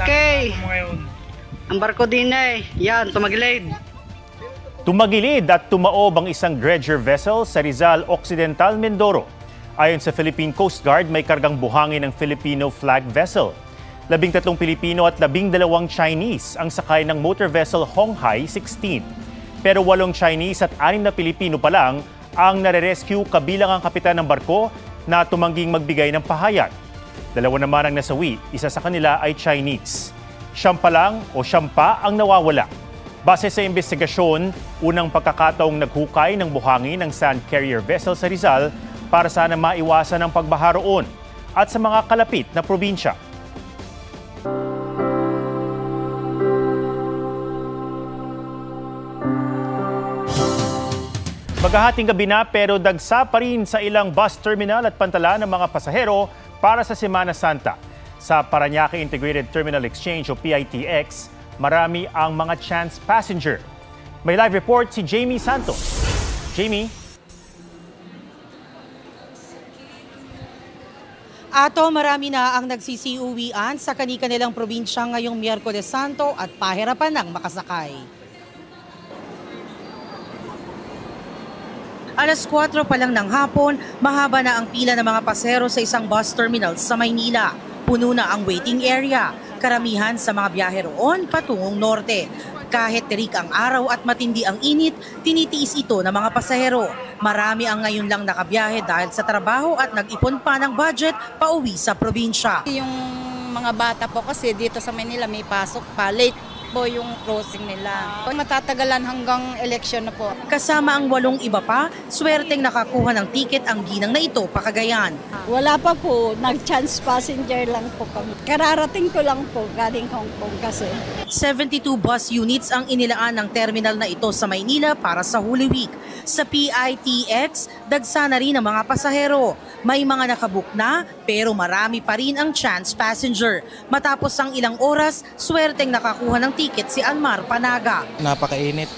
Okay. Ang barko din ay, yan, tumagilid. Tumagilid at tumaob ang isang dredger vessel sa Rizal Occidental, Mindoro. Ayon sa Philippine Coast Guard, may kargang buhangin ng Filipino flag vessel. 13 Pilipino at 12 Chinese ang sakay ng motor vessel Honghai 16. Pero 8 Chinese at 6 na Pilipino pa lang ang nare-rescue kabilang ang kapitan ng barko na tumangging magbigay ng pahayag. 2 naman ang nasawi, isa sa kanila ay Chinese. Siyam pa ang nawawala. Base sa investigasyon, unang pagkakataong naghukay ng buhangin ng sand carrier vessel sa Rizal para sana maiwasan ang pagbaha roon at sa mga kalapit na probinsya. Maghahating gabi na pero dagsa pa rin sa ilang bus terminal at pantala ng mga pasahero para sa Semana Santa. Sa Parañaque Integrated Terminal Exchange o PITX, marami ang mga chance passenger. May live report si Jamie Santos. Jamie? Marami na ang nagsisiuwian sa kani-kanilang probinsya ngayong Miyerkules Santo at pahirapan ng makasakay. Alas 4 pa lang ng hapon, mahaba na ang pila ng mga pasahero sa isang bus terminal sa Maynila. Puno na ang waiting area, karamihan sa mga biyahe roon patungong norte. Kahit terik ang araw at matindi ang init, tinitiis ito ng mga pasahero. Marami ang ngayon lang nakabiyahe dahil sa trabaho at nag-ipon pa ng budget pauwi sa probinsya. Yung mga bata po kasi dito sa Manila may pasok pa, late po yung crossing nila. Matatagalan hanggang election na po. Kasama ang 8 iba pa, swerteng nakakuha ng tiket ang ginang na ito pa Cagayan. Wala pa po, nag-chance passenger lang po kami. Kararating ko lang po, galing Hong Kong kasi. 72 bus units ang inilaan ng terminal na ito sa Maynila para sa Holy Week. Sa PITX, dagsa na rin ang mga pasahero. May mga nakabook na, pero marami pa rin ang chance passenger. Matapos ang ilang oras, swerteng nakakuha ng tiket si Almar Panaga. Napakainit.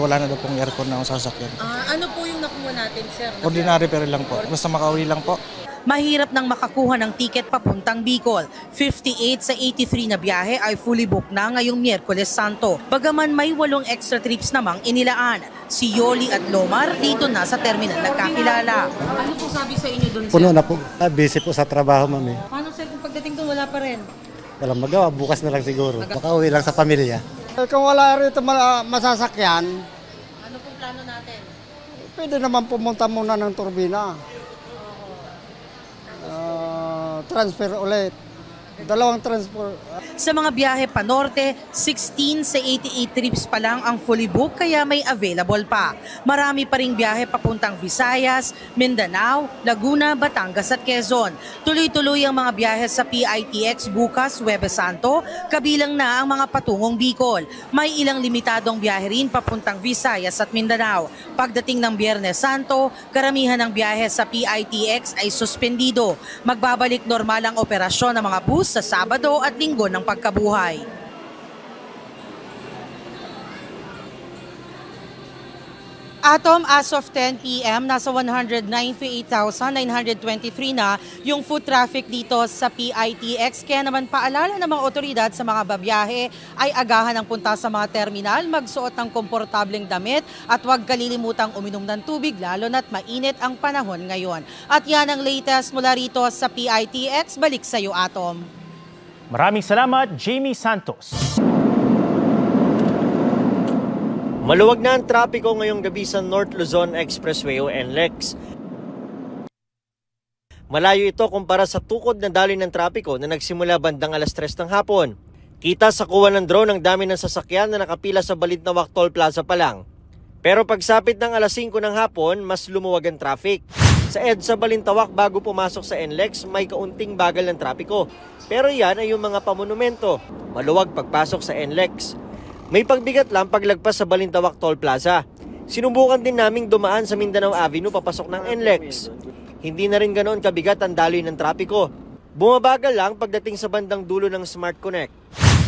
Wala na daw pong aircon na sasakyan. Ano po yung nakuha natin, sir? Ordinary pero lang po. Basta makauwi lang po. Mahirap nang makakuha ng tiket papuntang Bicol. 58 sa 83 na biyahe ay fully booked na ngayong Miyerkules Santo. Bagaman may 8 extra trips namang inilaan. Si Yoli at Lomar dito na sa terminal nagkakilala. Ano po sabi sa inyo doon, sir? Puno na po. Busy po sa trabaho, mami. Paano, sir, kung pagdating doon wala pa rin? Walang magawa, bukas na lang siguro. Makauwi lang sa pamilya. Kung wala rito masasakyan, ano pong plano natin? pwede naman pumunta muna ng turbina. Transfer ulit. 2 transfer. Sa mga biyahe pa norte, 16 sa 88 trips pa lang ang fully booked kaya may available pa. Marami pa ring biyahe papuntang Visayas, Mindanao, Laguna, Batangas at Quezon. Tuloy-tuloy ang mga biyahe sa PITX bukas, Huwebes Santo, kabilang na ang mga patungong Bicol. May ilang limitadong biyahe rin papuntang Visayas at Mindanao. Pagdating ng Biyernes Santo, karamihan ng biyahe sa PITX ay suspendido. Magbabalik normal ang operasyon ng mga bus sa Sabado at Linggo ng pagkabuhay. As of 10 p.m., nasa 198,923 na yung foot traffic dito sa PITX. Kaya naman paalala ng mga otoridad sa mga babiyahe ay agahan ang punta sa mga terminal, magsuot ng komportableng damit at huwag kalilimutang uminom ng tubig lalo na't mainit ang panahon ngayon. At yan ang latest mula rito sa PITX. Balik sa iyo, Atom. Maraming salamat, Jamie Santos. Maluwag na ang trapiko ngayong gabi sa North Luzon Expressway o NLEX. Malayo ito kumpara sa tukod na daloy ng trapiko na nagsimula bandang alas 3 ng hapon. Kita sa kuha ng drone ang dami ng sasakyan na nakapila sa Balintawak Toll Plaza pa lang. Pero pagsapit ng alas 5 ng hapon, mas lumuwag ang traffic. Sa EDSA Balintawak bago pumasok sa NLEX, may kaunting bagal ng trapiko. Pero yan ay yung mga pamonumento. Maluwag pagpasok sa NLEX. May pagbigat lang paglagpas sa Balintawak Toll Plaza. Sinubukan din naming dumaan sa Mindanao Avenue papasok ng NLEX. Hindi na rin ganoon kabigat ang daloy ng trapiko. Bumabagal lang pagdating sa bandang dulo ng Smart Connect.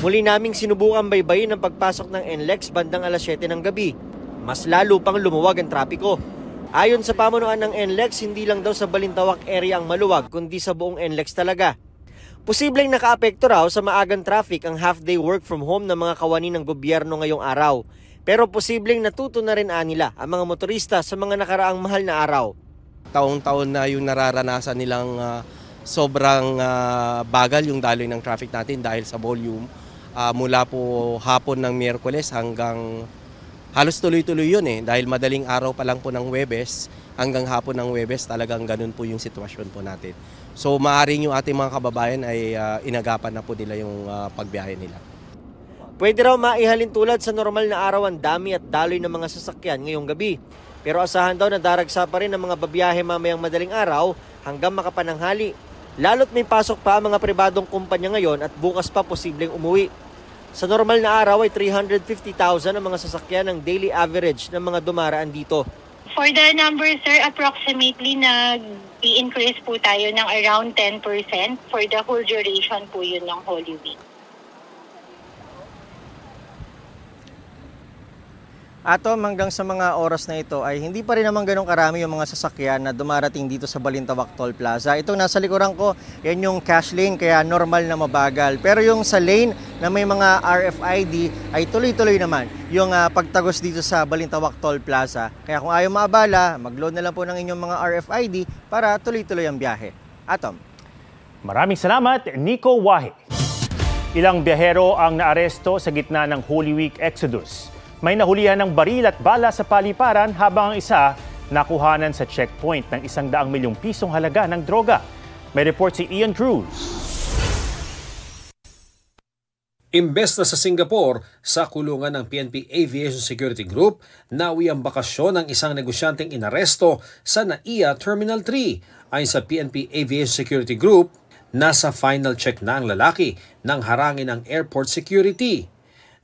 Muli naming sinubukan baybayin ang pagpasok ng NLEX bandang alas 7 ng gabi. Mas lalo pang lumuwag ang trapiko. Ayon sa pamunuan ng NLEX, hindi lang daw sa Balintawak area ang maluwag kundi sa buong NLEX talaga. Posibleng nakaapekto raw sa maagang traffic ang half-day work from home ng mga kawani ng gobyerno ngayong araw. Pero posibleng natuto na rin nila ang mga motorista sa mga nakaraang mahal na araw. Taong-taon na yung nararanasan nilang sobrang bagal yung daloy ng traffic natin dahil sa volume. Mula po hapon ng Miyerkules hanggang halos tuloy-tuloy yun dahil madaling araw pa lang po ng Huwebes hanggang hapon ng Huwebes talagang ganun po yung sitwasyon po natin. So maaaring yung ating mga kababayan ay inagapan na po nila yung pagbiyahe nila. Pwede raw maihalin tulad sa normal na araw ang dami at daloy ng mga sasakyan ngayong gabi. Pero asahan daw na daragsa pa rin ang mga babiyahe mamayang madaling araw hanggang makapananghali. Lalo't may pasok pa ang mga pribadong kumpanya ngayon at bukas pa posibleng umuwi. Sa normal na araw ay 350,000 ang mga sasakyan ng daily average ng mga dumaraan dito. For the number, sir, approximately nag-i-increase po tayo ng around 10% for the whole duration po yun ng Holy Week. Atom, hanggang sa mga oras na ito ay hindi pa rin naman ganun karami yung mga sasakyan na dumarating dito sa Balintawak Toll Plaza. Itong nasa likuran ko, yan yung cash lane kaya normal na mabagal. Pero yung sa lane na may mga RFID ay tuloy-tuloy naman yung pagtagos dito sa Balintawak Toll Plaza. Kaya kung ayaw maabala, mag-load na lang po ng inyong mga RFID para tuloy-tuloy ang biyahe. Atom. Maraming salamat, Nico Wahe. Ilang biyahero ang naaresto sa gitna ng Holy Week Exodus. May nahulihan ng baril at bala sa paliparan habang ang isa nakuhanan sa checkpoint ng 100 milyong pisong halaga ng droga. May report si Ian Cruz. Imbes na sa Singapore, sa kulungan ng PNP Aviation Security Group, nawi ang bakasyon ng isang negosyanteng inaresto sa NAIA Terminal 3. Ayon sa PNP Aviation Security Group, nasa final check na ang lalaki nang harangin ang airport security.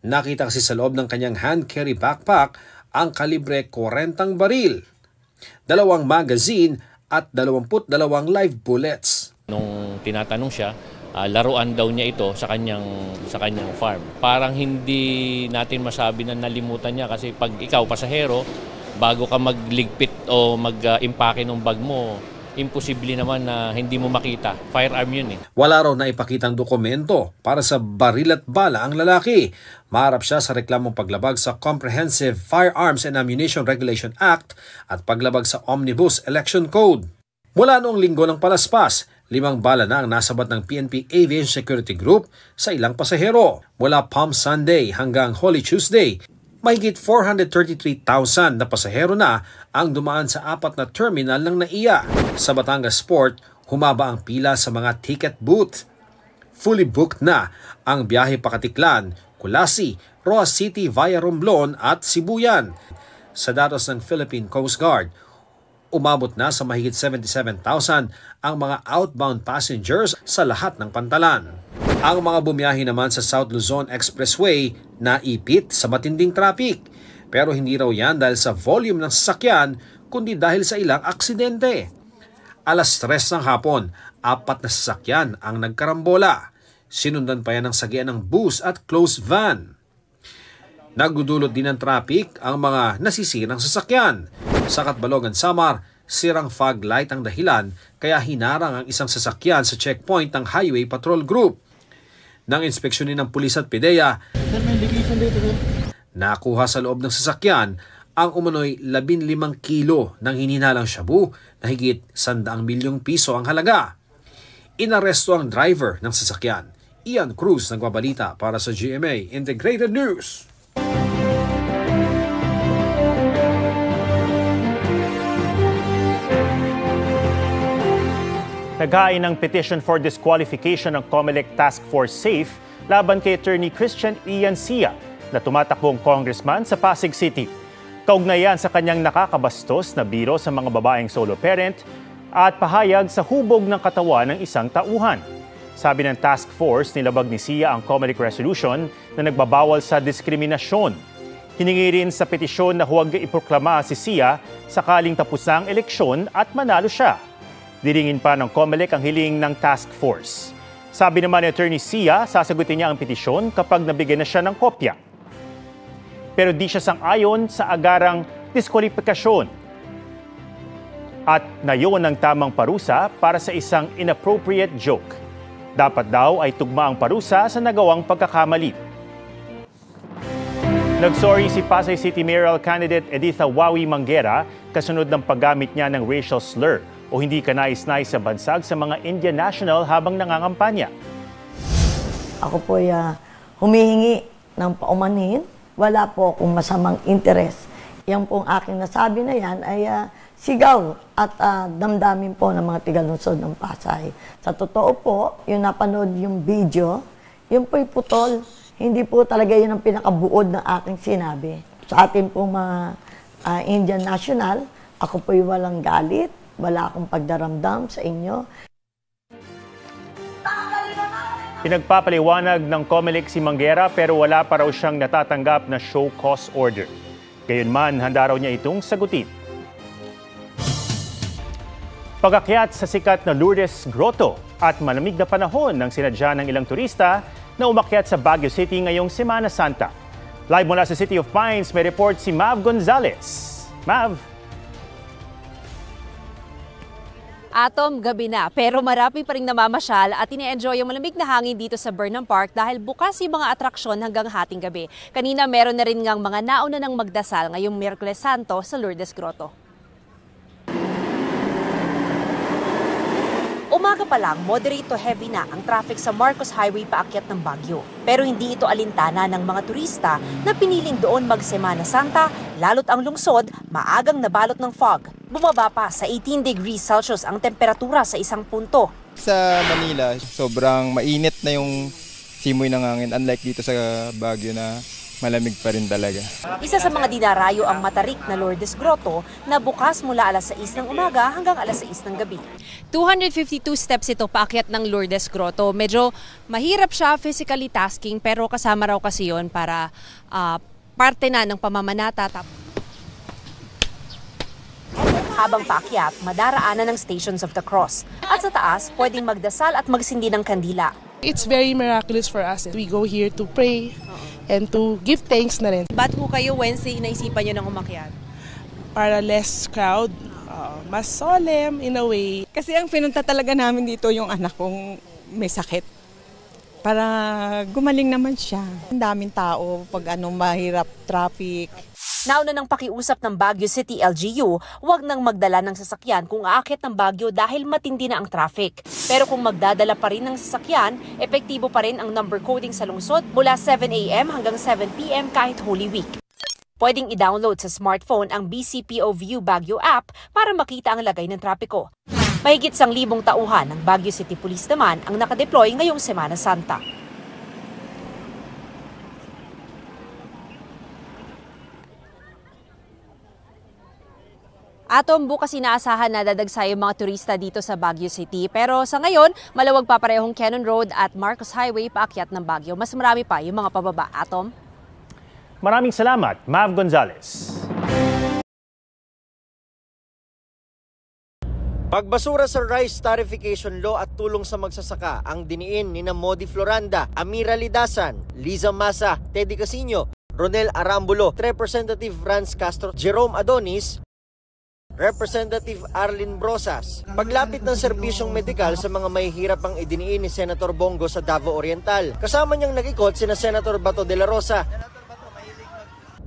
Nakita kasi sa loob ng kanyang hand-carry backpack ang kalibre 40 baril, 2 magazine at 22 live bullets. Nung tinatanong siya, laruan daw niya ito sa kanyang farm. Parang hindi natin masabi na nalimutan niya kasi pag ikaw pasahero, bago ka magligpit o mag-impake ng bag mo, imposible naman na hindi mo makita. Firearm yun . Wala raw na ipakitang dokumento para sa baril at bala ang lalaki. Maharap siya sa reklamong paglabag sa Comprehensive Firearms and Ammunition Regulation Act at paglabag sa Omnibus Election Code. Mula noong linggo ng palaspas, 5 bala na ang nasabat ng PNP Aviation Security Group sa ilang pasahero. Mula Palm Sunday hanggang Holy Tuesday, mahigit 433,000 na pasahero na ang dumaan sa 4 na terminal ng NAIA. Sa Batangas Port, humaba ang pila sa mga ticket booth. Fully booked na ang biyahe Pakatiklan, Kulasi, Roa City via Romblon at Sibuyan. Sa datos ng Philippine Coast Guard, umabot na sa mahigit 77,000 ang mga outbound passengers sa lahat ng pantalan. Ang mga bumiyahe naman sa South Luzon Expressway naipit sa matinding traffic. Pero hindi raw yan dahil sa volume ng sasakyan, kundi dahil sa ilang aksidente. Alas 3 ng hapon, 4 na sasakyan ang nagkarambola. Sinundan pa yan ng sagian ng bus at closed van. Nagdudulot din ng traffic ang mga nasisirang sasakyan. Sa Catbalogan, Samar, sirang fog light ang dahilan kaya hinarang ang isang sasakyan sa checkpoint ng Highway Patrol Group. Nang inspeksyonin ng pulis at PIDEA, nakuha sa loob ng sasakyan ang umano'y 15 kilo ng hininalang shabu na higit 100 milyong piso ang halaga. Inaresto ang driver ng sasakyan. Ian Cruz nagbabalita para sa GMA Integrated News. Naghain ng petition for disqualification ng COMELEC Task Force SAFE laban kay Attorney Christian Ian Sia na tumatakbong congressman sa Pasig City. Kaugnayan sa kanyang nakakabastos na biro sa mga babaeng solo parent at pahayag sa hubog ng katawan ng isang tauhan. Sabi ng task force, nilabag ni Sia ang COMELEC resolution na nagbabawal sa diskriminasyon. Hiningi rin sa petisyon na huwag iproklama si Sia sakaling tapos na ang eleksyon at manalo siya. Diringin pa ng COMELEC ang hiling ng task force. Sabi naman ni Attorney Sia, sasagutin niya ang petisyon kapag nabigyan na siya ng kopya. Pero di siya sang-ayon sa agarang diskwalifikasyon. At nayon ang tamang parusa para sa isang inappropriate joke. Dapat daw ay tugma ang parusa sa nagawang pagkakamali. Nagsorry si Pasay City Mayoral candidate Editha Wawi Manguera kasunod ng paggamit niya ng racial slur o hindi kanais-nais sa bansag sa mga Indian national habang nangangampanya. Ako po humihingi ng paumanhin. Wala po akong masamang interes. Yan pong aking nasabi na yan ay sigaw at damdamin po ng mga tigalungsod ng Pasay. Sa totoo po, yung napanood yung video, yung po'y putol. Hindi po talaga yun ang pinakabuod ng aking sinabi. Sa atin po mga Indian national, ako po'y walang galit, wala akong pagdaramdam sa inyo. Pinagpapaliwanag ng COMELEC si Manguera pero wala pa raw siyang natatanggap na show cause order. Gayunman, handa raw niya itong sagutin. Pag-akyat sa sikat na Lourdes Grotto at malamig na panahon ng sinadya ng ilang turista na umakyat sa Baguio City ngayong Semana Santa. Live mula sa City of Pines, may report si Mav Gonzales. Mav? Atom, gabi na, pero marami pa rin namamasyal at ine-enjoy yung malamig na hangin dito sa Burnham Park dahil bukas yung mga atraksyon hanggang hating gabi. Kanina meron na rin ngang mga nauna ng magdasal ngayong Miyerkules Santo sa Lourdes Grotto. Umaga pa lang, moderate to heavy na ang traffic sa Marcos Highway paakyat ng Baguio. Pero hindi ito alintana ng mga turista na piniling doon mag-Semana Santa, lalo't ang lungsod maagang nabalot ng fog. Bumaba pa sa 18 degrees Celsius ang temperatura sa isang punto. Sa Manila, sobrang mainit na yung simoy ng hangin, unlike dito sa Baguio na malamig pa rin talaga. Isa sa mga dinarayo ang matarik na Lourdes Grotto na bukas mula alas 6 ng umaga hanggang alas 6 ng gabi. 252 steps ito paakyat ng Lourdes Grotto. Medyo mahirap siya physically tasking pero kasama raw kasi yun para parte na ng pamamanata. Habang paakyat, madaraanan ng Stations of the Cross. At sa taas, pwedeng magdasal at magsindi ng kandila. It's very miraculous for us. We go here to pray and to give thanks na rin. Ba't po kayo Wednesday naisipan nyo ng umakyat? Para less crowd, mas solemn in a way. Kasi ang pinunta talaga namin dito yung anak kong may sakit. Para gumaling naman siya. Ang daming tao pag mahirap traffic. Nauna ng pakiusap ng Baguio City LGU, huwag nang magdala ng sasakyan kung aakyat ng Baguio dahil matindi na ang traffic. Pero kung magdadala pa rin ng sasakyan, epektibo pa rin ang number coding sa lungsod mula 7 a.m. hanggang 7 p.m. kahit Holy Week. Pwedeng i-download sa smartphone ang BCPO View Baguio app para makita ang lagay ng trapiko. Mahigit 1,000 tauhan ng Baguio City Police naman ang nakadeploy ngayong Semana Santa. Atom, bukas inaasahan na dadagsa yung mga turista dito sa Baguio City. Pero sa ngayon, malawag pa parehong Cannon Road at Marcos Highway paakyat ng Baguio. Mas marami pa yung mga pababa. Atom? Maraming salamat, Mav Gonzales. Pagbasura sa rice tarification law at tulong sa magsasaka ang diniin ni Modi Floranda, Amira Lidasan, Liza Masa, Teddy Casino, Ronel Arambulo, Representative Franz Castro, Jerome Adonis, Representative Arlene Brosas. Paglapit ng serbisyong medikal sa mga mahihirap ang idiniin ni Senator Bongo sa Davao Oriental. Kasama niyang nag-ikot sina Senator Bato de la Rosa,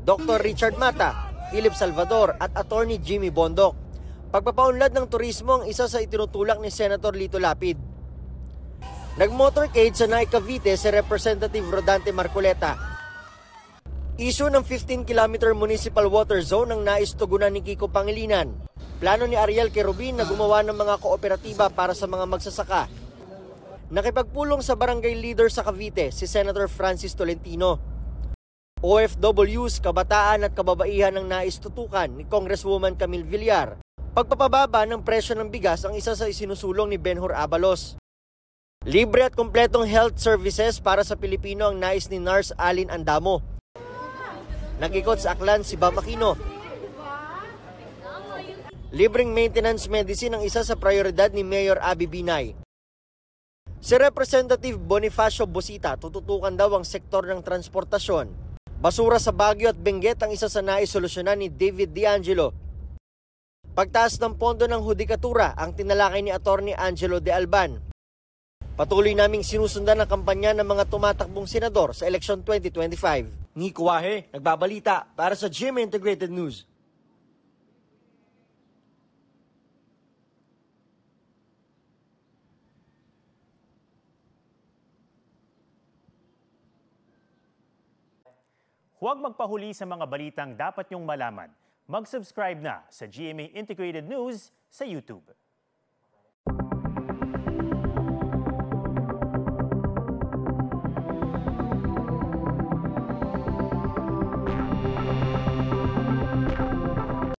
Dr. Richard Mata, Philip Salvador at Attorney Jimmy Bondoc. Pagpapaunlad ng turismo ang isa sa itinutulak ni Senator Lito Lapid. Nag-motorcade sa Naik Cavite si Representative Rodante Marcoleta. Issue ng 15-kilometer municipal water zone ang nais tugunan ni Kiko Pangilinan. Plano ni Ariel Querubin na gumawa ng mga kooperatiba para sa mga magsasaka. Nakipagpulong sa barangay leader sa Cavite si Senator Francis Tolentino. OFWs, kabataan at kababaihan ang nais tutukan ni Congresswoman Camille Villar. Pagpapababa ng presyo ng bigas ang isa sa isinusulong ni Benhur Abalos. Libre at kompletong health services para sa Pilipino ang nais ni Nurse Alin Andamo. Nag-ikot sa Aklan si Bam Aquino. Libreng maintenance medicine ang isa sa prioridad ni Mayor Abby Binay. Si Representative Bonifacio Bosita tututukan daw ang sektor ng transportasyon. Basura sa Baguio at Benguet ang isa sa naisolusyonan ni David D'Angelo. Pagtaas ng pondo ng hudikatura ang tinalakay ni Attorney Angelo De Alban. Patuloy naming sinusundan ang kampanya ng mga tumatakbong senador sa eleksyon 2025. Nico Wahe, nagbabalita para sa GMA Integrated News. Huwag magpahuli sa mga balitang dapat niyong malaman. Mag-subscribe na sa GMA Integrated News sa YouTube.